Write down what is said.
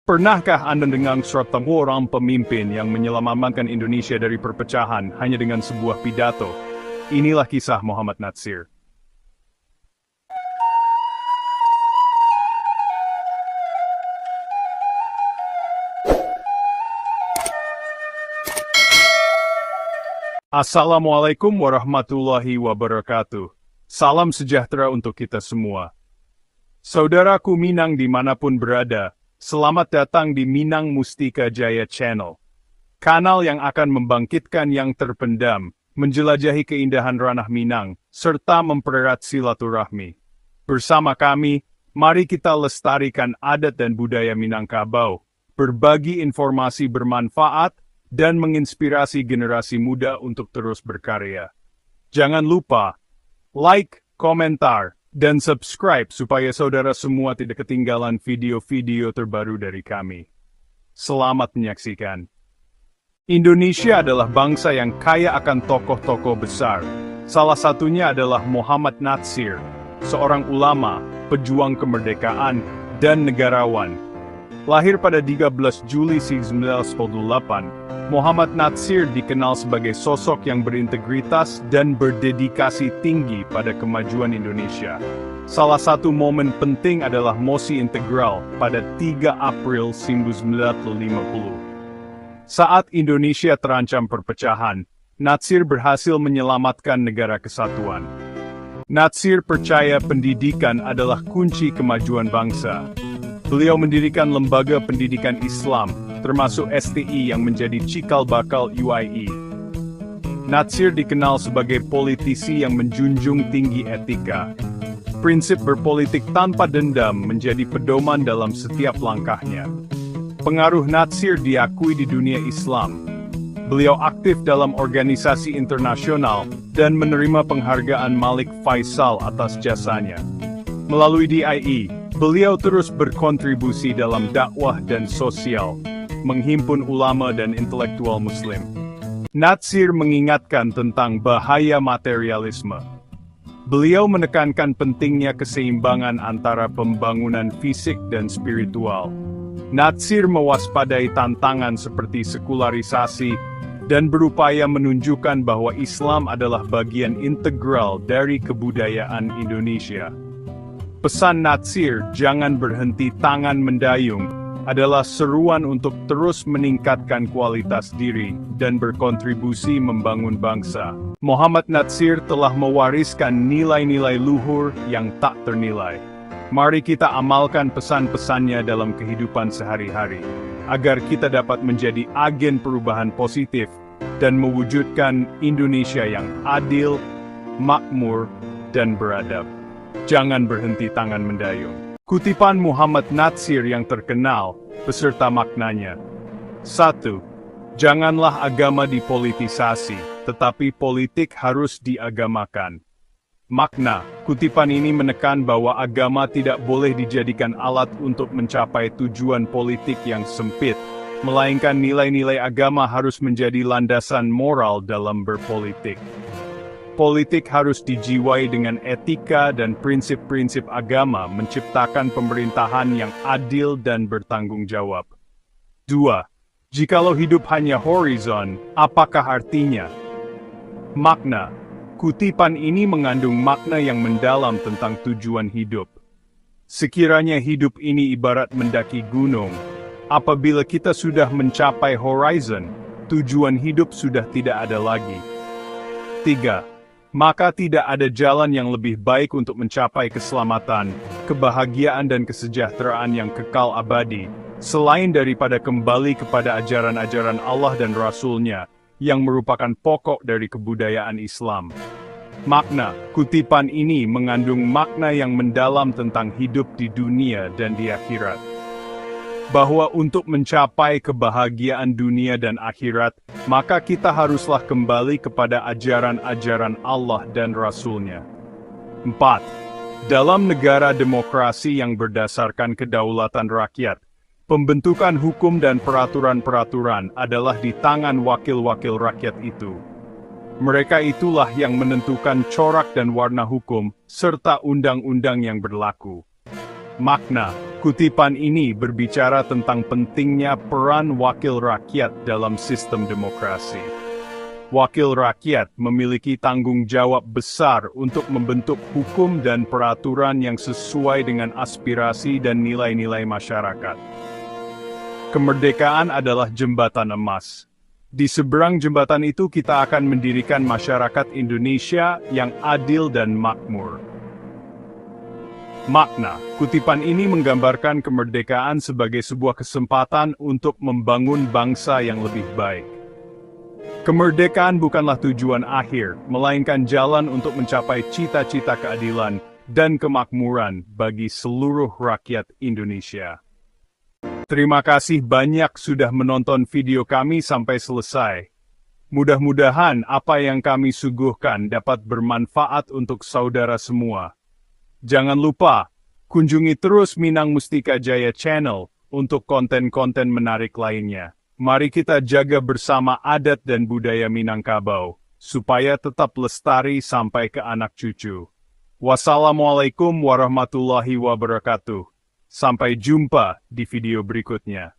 Pernahkah Anda dengar seorang pemimpin yang menyelamatkan Indonesia dari perpecahan hanya dengan sebuah pidato? Inilah kisah Muhammad Natsir. Assalamualaikum warahmatullahi wabarakatuh. Salam sejahtera untuk kita semua. Saudaraku Minang dimanapun berada, selamat datang di Minang Mustika Jaya Channel. Kanal yang akan membangkitkan yang terpendam, menjelajahi keindahan ranah Minang, serta mempererat silaturahmi. Bersama kami, mari kita lestarikan adat dan budaya Minangkabau, berbagi informasi bermanfaat, dan menginspirasi generasi muda untuk terus berkarya. Jangan lupa, like, komentar, dan subscribe supaya saudara semua tidak ketinggalan video-video terbaru dari kami. Selamat menyaksikan. Indonesia adalah bangsa yang kaya akan tokoh-tokoh besar. Salah satunya adalah Muhammad Natsir, seorang ulama, pejuang kemerdekaan, dan negarawan. Lahir pada 13 Juli 1948, Muhammad Natsir dikenal sebagai sosok yang berintegritas dan berdedikasi tinggi pada kemajuan Indonesia. Salah satu momen penting adalah Mosi Integral pada 3 April 1950. Saat Indonesia terancam perpecahan, Natsir berhasil menyelamatkan negara kesatuan. Natsir percaya pendidikan adalah kunci kemajuan bangsa. Beliau mendirikan lembaga pendidikan Islam, termasuk STI yang menjadi cikal bakal UIE. Natsir dikenal sebagai politisi yang menjunjung tinggi etika. Prinsip berpolitik tanpa dendam menjadi pedoman dalam setiap langkahnya. Pengaruh Natsir diakui di dunia Islam. Beliau aktif dalam organisasi internasional dan menerima penghargaan Malik Faisal atas jasanya. Melalui DIE, beliau terus berkontribusi dalam dakwah dan sosial, menghimpun ulama dan intelektual muslim. Natsir mengingatkan tentang bahaya materialisme. Beliau menekankan pentingnya keseimbangan antara pembangunan fisik dan spiritual. Natsir mewaspadai tantangan seperti sekularisasi dan berupaya menunjukkan bahwa Islam adalah bagian integral dari kebudayaan Indonesia. Pesan Natsir, "Jangan berhenti tangan mendayung," adalah seruan untuk terus meningkatkan kualitas diri dan berkontribusi membangun bangsa. Muhammad Natsir telah mewariskan nilai-nilai luhur yang tak ternilai. Mari kita amalkan pesan-pesannya dalam kehidupan sehari-hari, agar kita dapat menjadi agen perubahan positif dan mewujudkan Indonesia yang adil, makmur, dan beradab. Jangan berhenti tangan mendayung. Kutipan Muhammad Natsir yang terkenal, beserta maknanya. 1. Janganlah agama dipolitisasi, tetapi politik harus diagamakan. Makna, kutipan ini menekan bahwa agama tidak boleh dijadikan alat untuk mencapai tujuan politik yang sempit, melainkan nilai-nilai agama harus menjadi landasan moral dalam berpolitik. Politik harus dijiwai dengan etika dan prinsip-prinsip agama menciptakan pemerintahan yang adil dan bertanggung jawab. 2. Jikalau hidup hanya horizon, apakah artinya? Makna, kutipan ini mengandung makna yang mendalam tentang tujuan hidup. Sekiranya hidup ini ibarat mendaki gunung, apabila kita sudah mencapai horizon, tujuan hidup sudah tidak ada lagi. 3. Maka tidak ada jalan yang lebih baik untuk mencapai keselamatan, kebahagiaan dan kesejahteraan yang kekal abadi, selain daripada kembali kepada ajaran-ajaran Allah dan Rasul-Nya, yang merupakan pokok dari kebudayaan Islam. Makna, kutipan ini mengandung makna yang mendalam tentang hidup di dunia dan di akhirat. Bahwa untuk mencapai kebahagiaan dunia dan akhirat, maka kita haruslah kembali kepada ajaran-ajaran Allah dan Rasul-Nya. 4. Dalam negara demokrasi yang berdasarkan kedaulatan rakyat, pembentukan hukum dan peraturan-peraturan adalah di tangan wakil-wakil rakyat itu. Mereka itulah yang menentukan corak dan warna hukum, serta undang-undang yang berlaku. Makna, Kutipan ini berbicara tentang pentingnya peran wakil rakyat dalam sistem demokrasi. Wakil rakyat memiliki tanggung jawab besar untuk membentuk hukum dan peraturan yang sesuai dengan aspirasi dan nilai-nilai masyarakat. Kemerdekaan adalah jembatan emas. Di seberang jembatan itu kita akan mendirikan masyarakat Indonesia yang adil dan makmur. Makna, kutipan ini menggambarkan kemerdekaan sebagai sebuah kesempatan untuk membangun bangsa yang lebih baik. Kemerdekaan bukanlah tujuan akhir, melainkan jalan untuk mencapai cita-cita keadilan dan kemakmuran bagi seluruh rakyat Indonesia. Terima kasih banyak sudah menonton video kami sampai selesai. Mudah-mudahan apa yang kami suguhkan dapat bermanfaat untuk saudara semua. Jangan lupa, kunjungi terus Minang Mustika Jaya Channel untuk konten-konten menarik lainnya. Mari kita jaga bersama adat dan budaya Minangkabau, supaya tetap lestari sampai ke anak cucu. Wassalamualaikum warahmatullahi wabarakatuh. Sampai jumpa di video berikutnya.